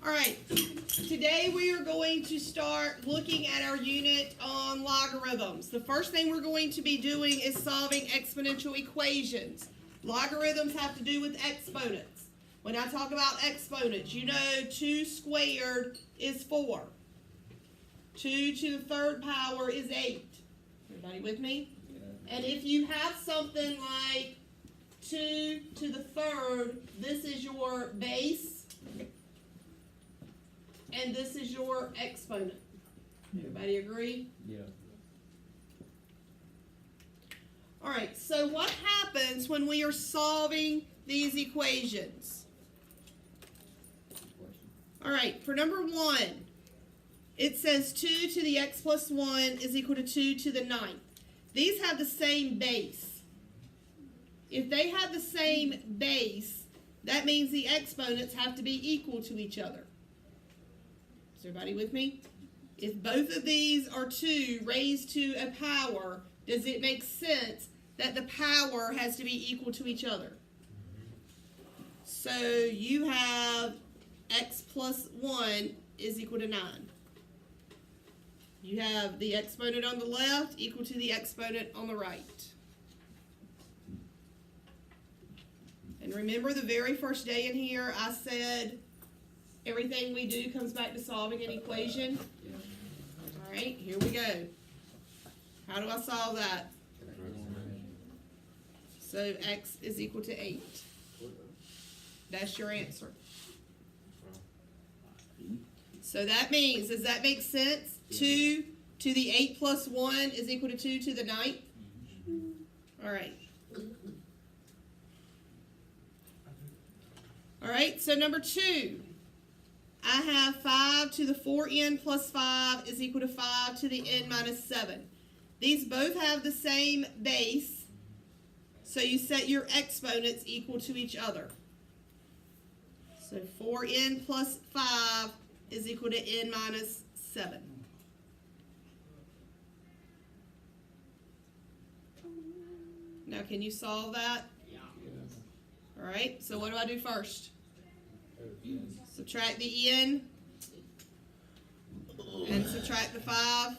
All right, today we are going to start looking at our unit on logarithms. The first thing we're going to be doing is solving exponential equations. Logarithms have to do with exponents. When I talk about exponents, you know 2 squared is 4. 2 to the third power is 8. Everybody with me? Yeah. And if you have something like 2 to the third, this is your base. And this is your exponent. Everybody agree? Yeah. All right, so what happens when we are solving these equations? All right, for number 1, it says 2 to the x plus 1 is equal to 2 to the 9th. These have the same base. If they have the same base, that means the exponents have to be equal to each other. Is everybody with me? If both of these are 2 raised to a power, does it make sense that the power has to be equal to each other? So you have x plus 1 is equal to 9. You have the exponent on the left equal to the exponent on the right. And remember the very first day in here I said everything we do comes back to solving an equation? All right, here we go. How do I solve that? So x is equal to 8. That's your answer. So that means, does that make sense? 2 to the 8 plus 1 is equal to 2 to the 9th? All right. All right, so number 2. I have 5 to the 4n plus 5 is equal to 5 to the n minus 7. These both have the same base, so you set your exponents equal to each other. So 4n plus 5 is equal to n minus 7. Now, can you solve that? Yeah. All right, so what do I do first? Subtract the n and subtract the 5.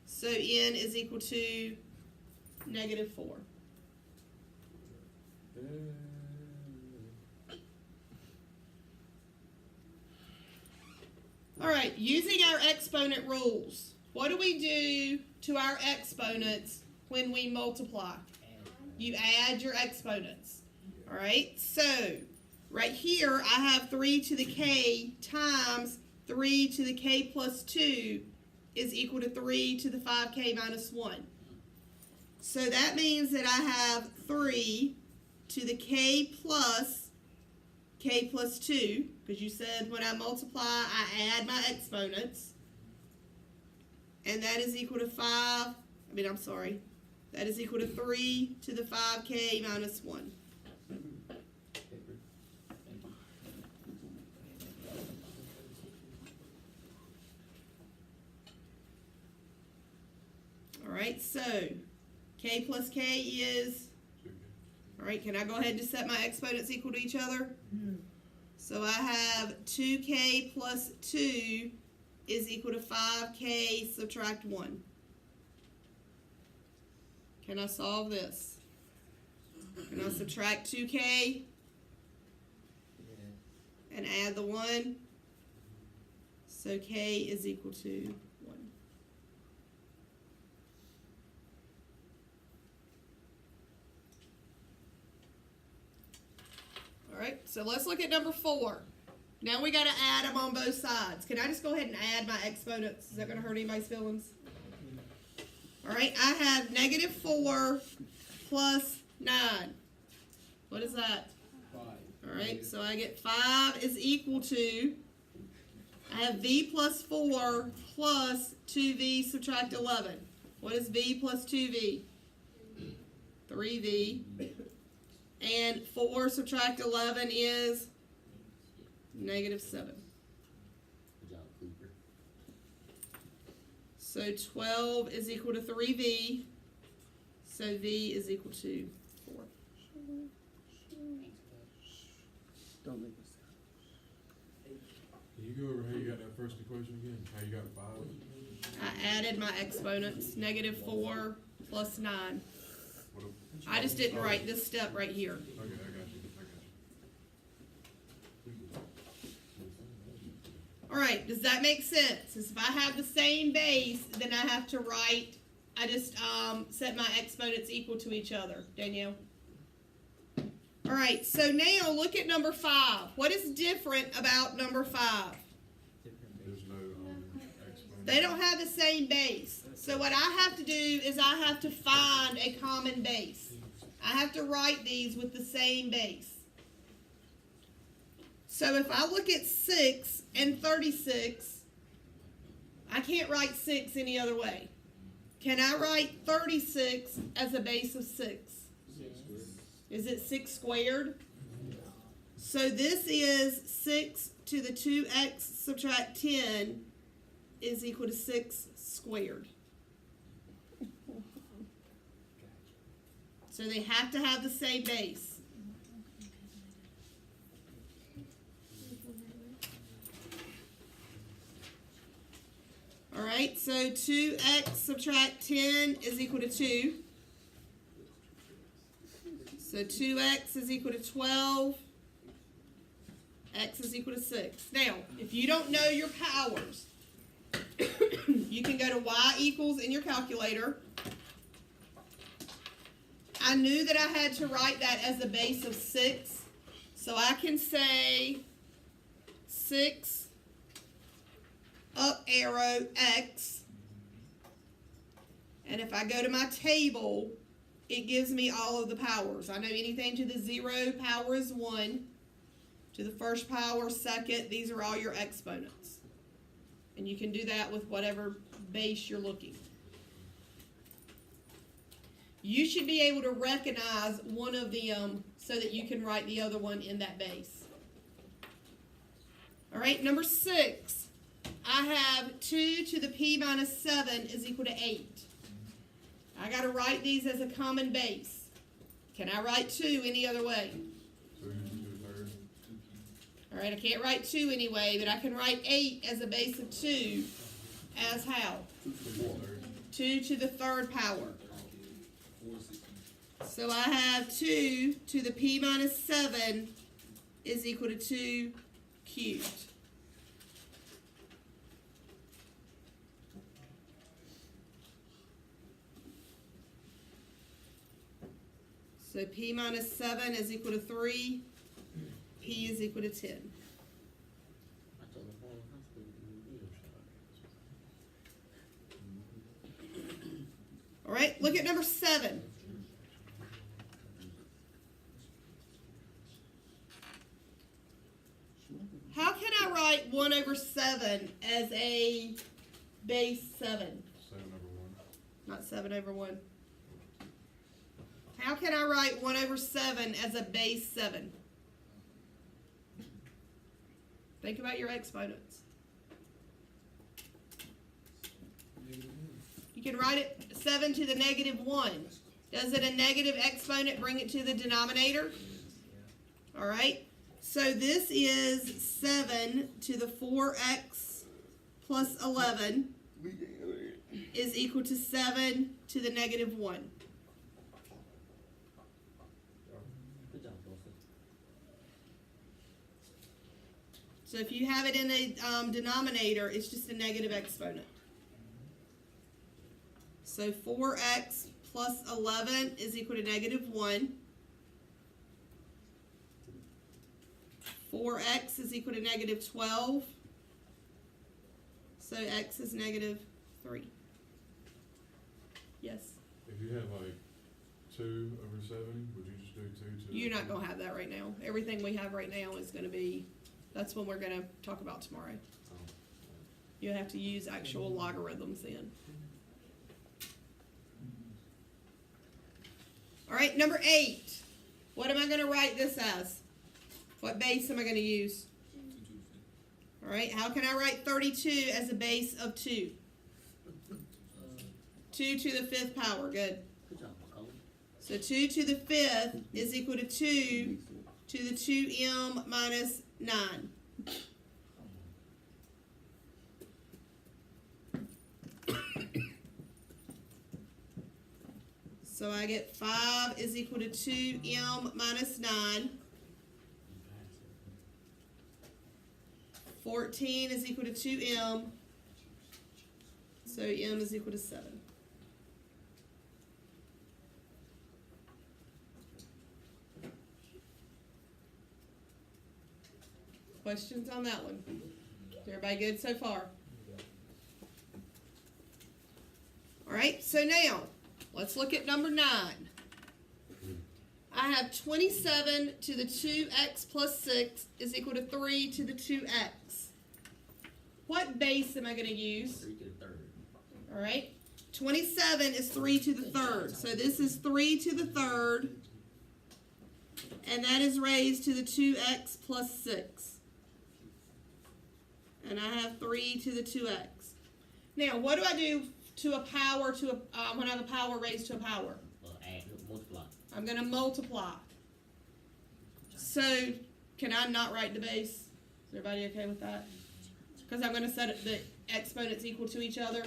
So n is equal to negative 4. All right, using our exponent rules, what do we do to our exponents when we multiply? You add your exponents. All right, so right here I have 3 to the k times 3 to the k plus 2 is equal to 3 to the 5k minus 1. So that means that I have 3 to the k plus 2, because you said when I multiply I add my exponents, and that is equal to that is equal to 3 to the 5k minus 1. All right, so k plus k is, all right, can I go ahead and just set my exponents equal to each other? So I have 2k plus 2 is equal to 5k subtract 1. Can I solve this? Can I subtract 2k and add the 1? So k is equal to 1. All right, so let's look at number 4. Now we got to add them on both sides. Can I just go ahead and add my exponents? Is that going to hurt anybody's feelings? All right, I have negative 4 plus 9. What is that? 5. All right, so I get 5 is equal to, I have v plus 4 plus 2v subtract 11. What is v plus 2v? 3v. And 4 subtract 11 is negative 7. Good job, Cooper. So 12 is equal to 3v. So v is equal to 4. Don't make a sound. you go over how you got that first equation again? How you got 5? I added my exponents, -4 plus 9. What I just didn't write this step right here. Okay, I got you. All right, does that make sense? If I have the same base, then I have to write, I just set my exponents equal to each other. Danielle? All right, so now look at number 5. What is different about number 5? There's no exponent. They don't have the same base. So what I have to do is I have to find a common base. I have to write these with the same base. So if I look at 6 and 36, I can't write 6 any other way. Can I write 36 as a base of 6? Is it 6 squared? So this is 6 to the 2x subtract 10 is equal to 6 squared. So they have to have the same base. All right, so 2x subtract 10 is equal to 2. So 2x is equal to 12. X is equal to 6. Now, if you don't know your powers, you can go to y equals in your calculator. I knew that I had to write that as a base of 6. So I can say 6 up arrow x, and if I go to my table, it gives me all of the powers. I know anything to the 0 power is 1, to the first power, second, these are all your exponents. And you can do that with whatever base you're looking. You should be able to recognize one of them so that you can write the other one in that base. All right, number 6. I have 2 to the p minus 7 is equal to 8. I got to write these as a common base. Can I write 2 any other way? So you do the third. All right, I can't write 2 anyway, but I can write 8 as a base of 2 as how? 2 to the third power. So I have 2 to the p minus 7 is equal to 2 cubed. So p minus 7 is equal to 3. P is equal to 10. All right, look at number 7. How can I write 1 over 7 as a base 7? 7 over 1. Not 7 over 1. How can I write 1 over 7 as a base 7? Think about your exponents. You can write it 7 to the negative 1. Does it a negative exponent bring it to the denominator? All right. So this is 7 to the 4x plus 11 is equal to 7 to the negative 1. So if you have it in a denominator, it's just a negative exponent. So 4x plus 11 is equal to negative 1. 4x is equal to negative 12. So x is negative 3. Yes? If you had like 2 over 7, would you just do 2 to... You're not going to have that right now. Everything we have right now is going to be, that's what we're going to talk about tomorrow. You have to use actual logarithms then. All right, number 8. What am I going to write this as? What base am I going to use? All right, how can I write 32 as a base of 2? 2 to the 5th power, good. So 2 to the 5th is equal to 2 to the 2m minus 9. So I get 5 is equal to 2m minus 9. 14 is equal to 2m. So m is equal to 7. Questions on that one? Is everybody good so far? All right, so now let's look at number 9. I have 27 to the 2x plus 6 is equal to 3 to the 2x. What base am I going to use? 3 to the third. All right, 27 is 3 to the third. So this is 3 to the third, and that is raised to the 2x plus 6. And I have 3 to the 2x. Now, what do I do to a power to a, when I have a power raised to a power? Add, multiply. I'm going to multiply. So, can I not write the base? Is everybody okay with that? Because I'm going to set the exponents equal to each other.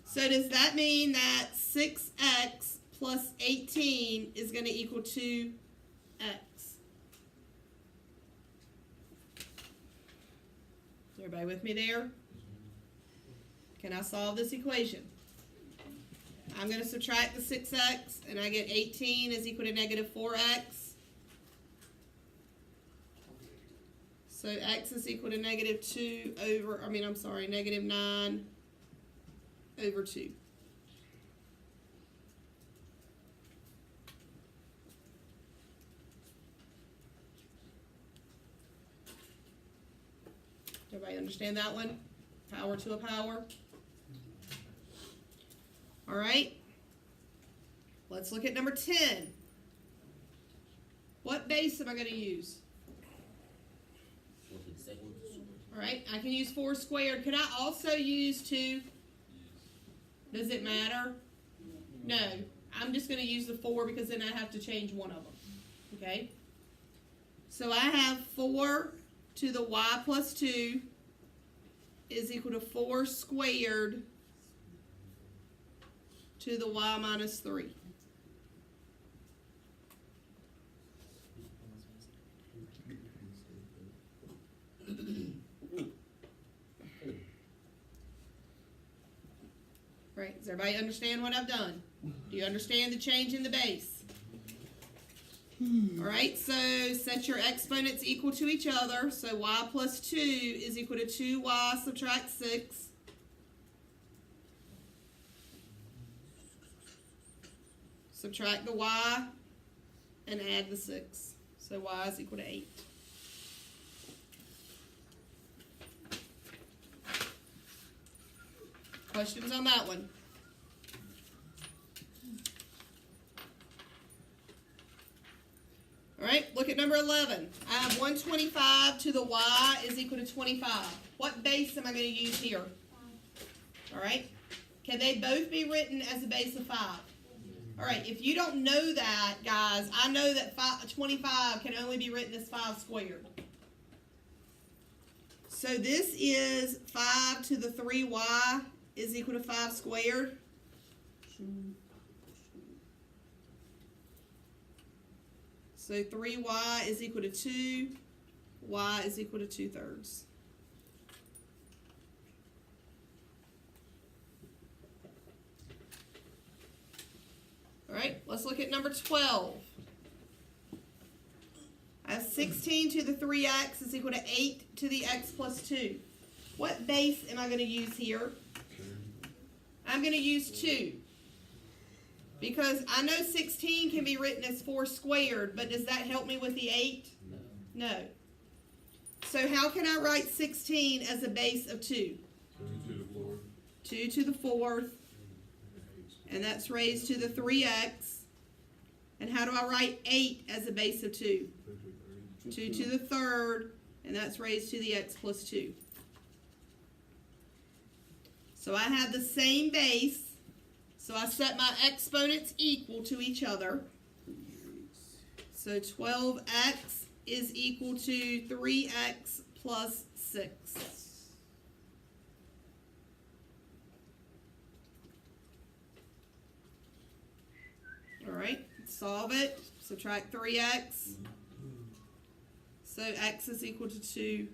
So, does that mean that 6x plus 18 is going to equal 2x? Everybody with me there? Can I solve this equation? I'm going to subtract the 6x, and I get 18 is equal to negative 4x. So x is equal to negative 9 over 2. Everybody understand that one? Power to a power. All right. Let's look at number 10. What base am I going to use? 4 to the second. All right. I can use 4 squared. Could I also use 2? Does it matter? No. I'm just going to use the 4 because then I have to change one of them. Okay. So I have 4 to the y plus 2 is equal to 4 squared to the y minus 3. Right, does everybody understand what I've done? Do you understand the change in the base? All right, so set your exponents equal to each other. So y plus 2 is equal to 2y subtract 6. Subtract the y and add the 6. So y is equal to 8. Questions on that one? All right, look at number 11. I have 125 to the y is equal to 25. What base am I going to use here? All right, can they both be written as a base of 5? All right, if you don't know that, guys, I know that 25 can only be written as 5 squared. So this is 5 to the 3y is equal to 5 squared. So 3y is equal to 2, y is equal to 2/3. All right, let's look at number 12. I have 16 to the 3x is equal to 8 to the x plus 2. What base am I going to use here? I'm going to use 2. Because I know 16 can be written as 4 squared, but does that help me with the 8? No. No. So how can I write 16 as a base of 2? 2 to the 4th. 2 to the 4th, and that's raised to the 3x. And how do I write 8 as a base of 2? 2 to the 3rd, and that's raised to the x plus 2. So I have the same base. So I set my exponents equal to each other. So 12x is equal to 3x plus 6. solve it. Subtract 3x. So x is equal to 2/3.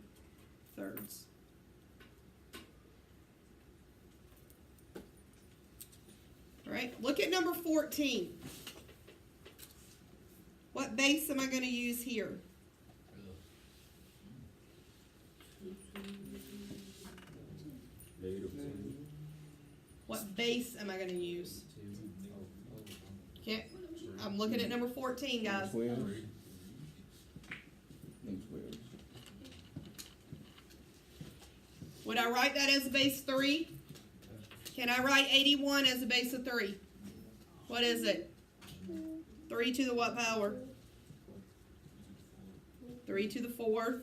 All right, look at number 14. What base am I going to use here? What base am I going to use? Okay, I'm looking at number 14, guys. 12. Three. And 12. Would I write that as a base 3? Can I write 81 as a base of 3? What is it? 3 to the what power? 3 to the 4th.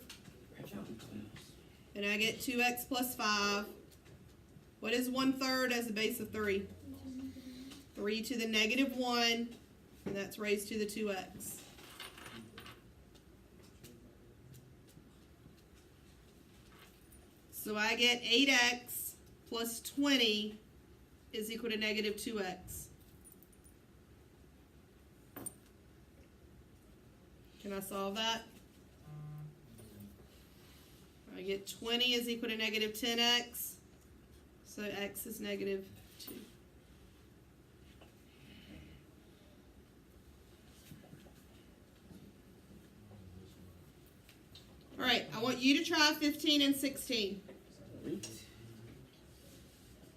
And I get 2x plus 5. What is 1/3 as a base of 3? 3 to the negative 1. And that's raised to the 2x. So I get 8x plus 20 is equal to negative 2x. Can I solve that? I get 20 is equal to negative 10x. So x is negative 2. All right, I want you to try 15 and 16.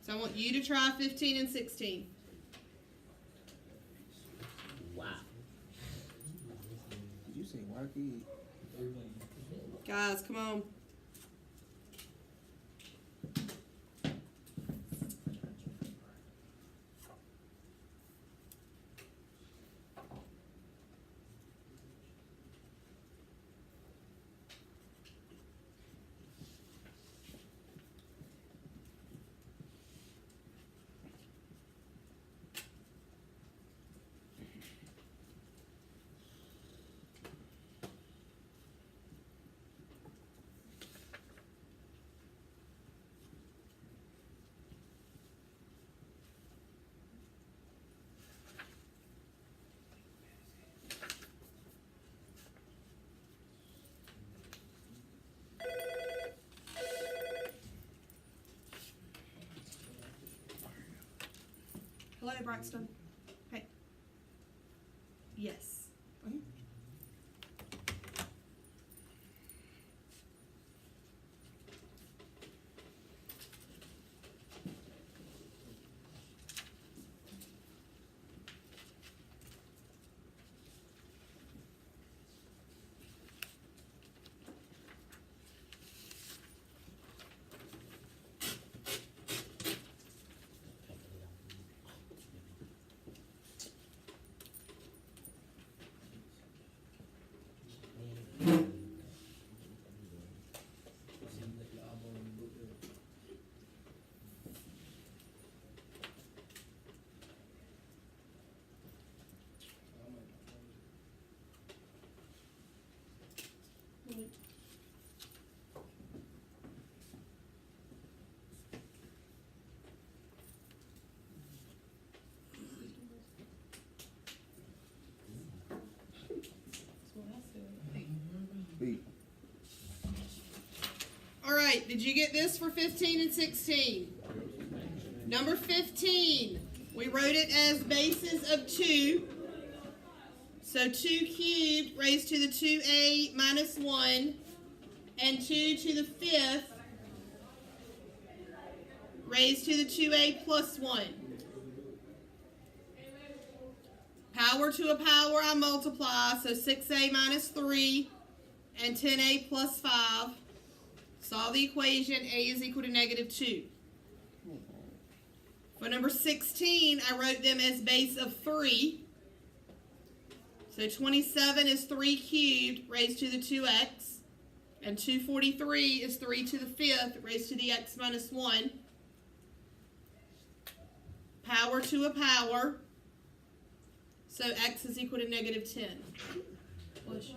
So I want you to try 15 and 16. Wow. Did you say white kid? Guys, come on. Hello, Braxton. Hey. Yes. B. All right, did you get this for 15 and 16? Number 15, we wrote it as bases of 2. So 2 cubed raised to the 2a minus 1, and 2 to the 5th raised to the 2a plus 1. Power to a power, I multiply, so 6a minus 3 and 10a plus 5. Solve the equation, a is equal to negative 2. For number 16, I wrote them as base of 3. So 27 is 3 cubed raised to the 2x. And 243 is 3 to the 5th raised to the x minus 1. Power to a power. So x is equal to negative 10. Bless you.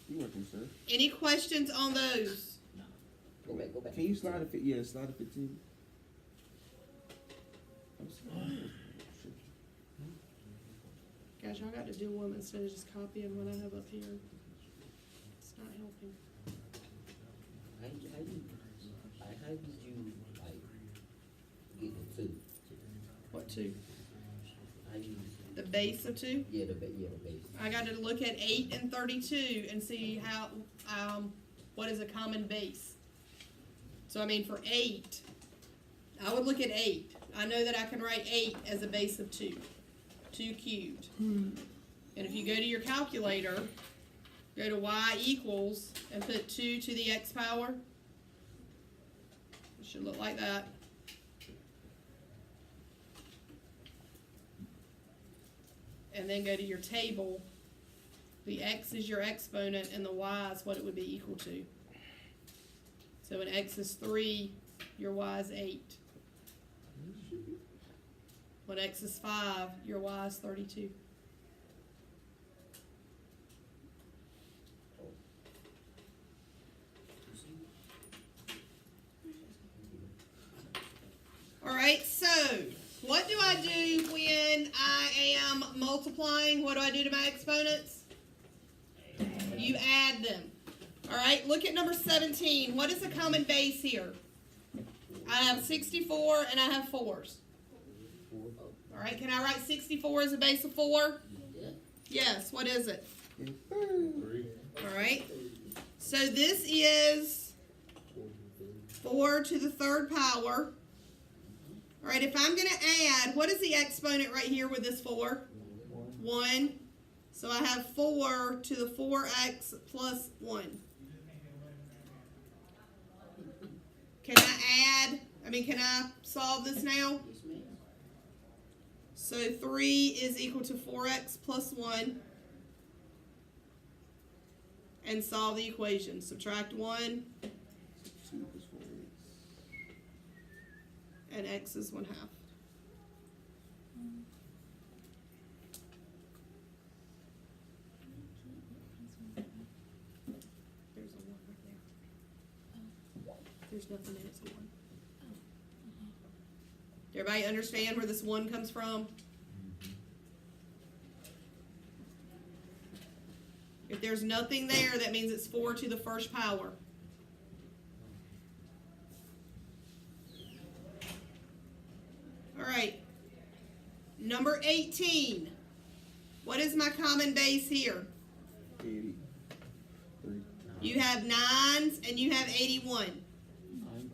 You working, sir? Any questions on those? Go back, go back. Can you slide it? Yeah, slide it 15. I'm sorry. Gosh, I got to do one instead of just copying what I have up here. It's not helping. How did you, like, get the two? What 2? How you, The base of 2? yeah, the base. I got to look at 8 and 32 and see how, what is a common base. So I mean for 8, I would look at 8. I know that I can write 8 as a base of 2. 2 cubed. And if you go to your calculator, go to y equals and put 2 to the x power. It should look like that. And then go to your table. The x is your exponent and the y is what it would be equal to. So when x is 3, your y is 8. When x is 5, your y is 32. All right, so what do I do when I am multiplying? What do I do to my exponents? You add them. All right, look at number 17. What is the common base here? I have 64 and I have 4s. All right, can I write 64 as a base of 4? Yeah. Yes, what is it? 3. All right, so this is 4 to the 3rd power. All right, if I'm going to add, what is the exponent right here with this 4? 1. So I have 4 to the 4x plus 1. Can I solve this now? Yes, ma'am. So 3 is equal to 4x plus 1. And solve the equation. Subtract 1, 2 plus 4x. and x is 1/2. There's a 1 right there. There's nothing in it, it's a 1. Everybody understand where this 1 comes from? If there's nothing there, that means it's 4 to the 1st power. All right. Number 18. What is my common base here? 83. You have 9s and you have 81. 9.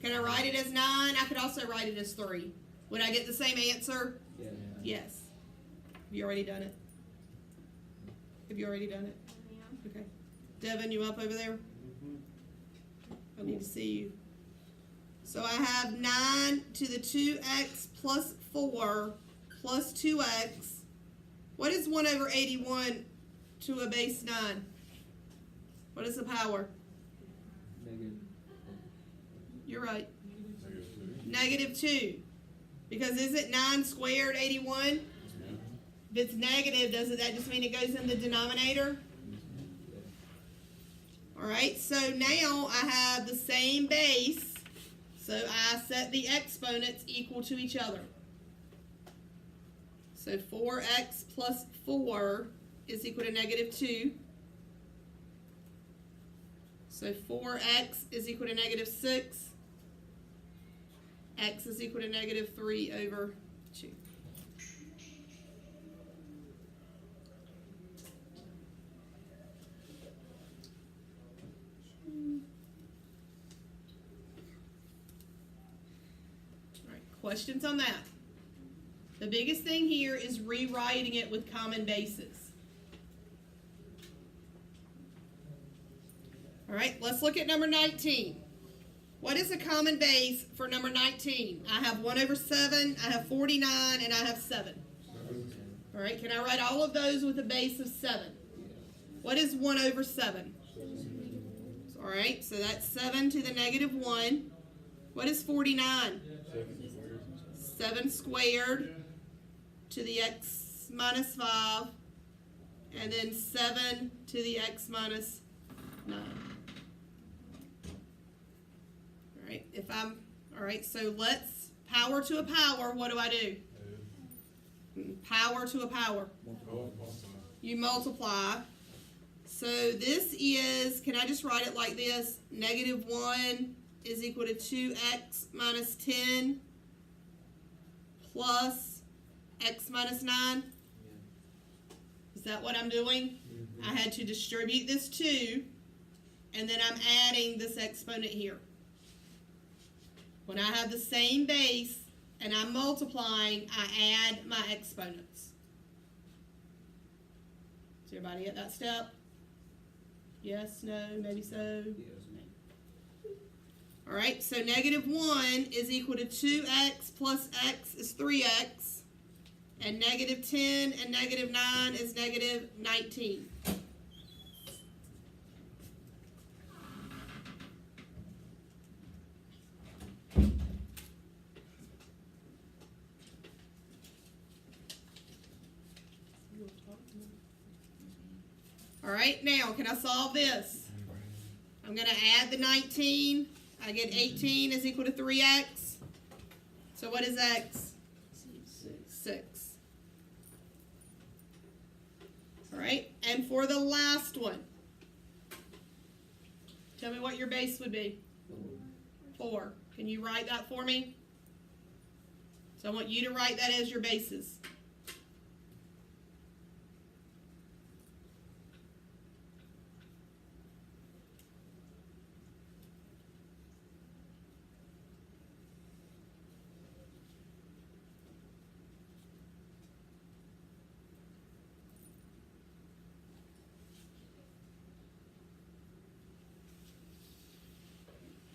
Can I write it as 9? I could also write it as 3. Would I get the same answer? Yeah. Yes. Have you already done it? Have you already done it? Okay. Devin, you up over there? I need to see you. So I have 9 to the 2x plus 4 plus 2x. What is 1 over 81 to a base 9? What is the power? Negative. You're right. -2. -2. Because isn't 9 squared 81? If it's negative, doesn't that just mean it goes in the denominator? All right, so now I have the same base, so I set the exponents equal to each other. So 4x plus 4 is equal to -2. So 4x is equal to -6. X is equal to -3 over 2. All right, questions on that? The biggest thing here is rewriting it with common bases. All right, let's look at number 19. What is the common base for number 19? I have 1 over 7, I have 49, and I have 7. All right, can I write all of those with a base of 7? What is 1 over 7? All right, so that's 7 to the -1. What is 49? 7 squared to the x minus 5, and then 7 to the x minus 9. All right, so let's power to a power. What do I do? Power to a power. Oh, You multiply. So this is, can I just write it like this? Negative 1 is equal to 2x minus 10 plus x minus 9. Is that what I'm doing? I had to distribute this 2, and then I'm adding this exponent here. When I have the same base and I'm multiplying, I add my exponents. Is everybody at that step? Yes, no, maybe so. All right, so negative 1 is equal to 2x plus x is 3x, and negative 10 and negative 9 is negative 19. All right, now can I solve this? I'm going to add the 19. I get 18 is equal to 3x. So what is x? 6. All right, and for the last one, tell me what your base would be. 4. Can you write that for me? So I want you to write that as your bases.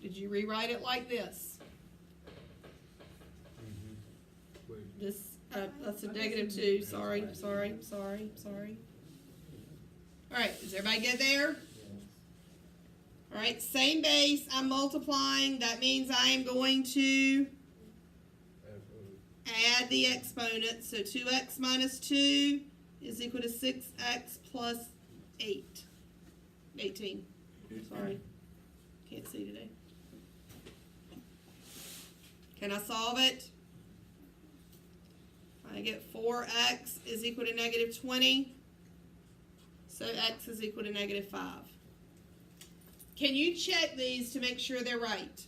Did you rewrite it like this? Wait, This, that's a negative 2. Sorry. All right, does everybody get there? All right, same base. I'm multiplying. That means I am going to add the exponents. So 2x minus 2 is equal to 6x plus 8. 18. Sorry. Can't see today. Can I solve it? I get 4x is equal to negative 20. So x is equal to negative 5. Can you check these to make sure they're right?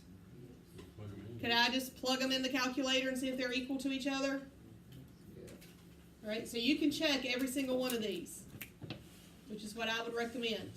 plug them in. Could I just plug them in the calculator and see if they're equal to each other? All right, so you can check every single one of these, which is what I would recommend.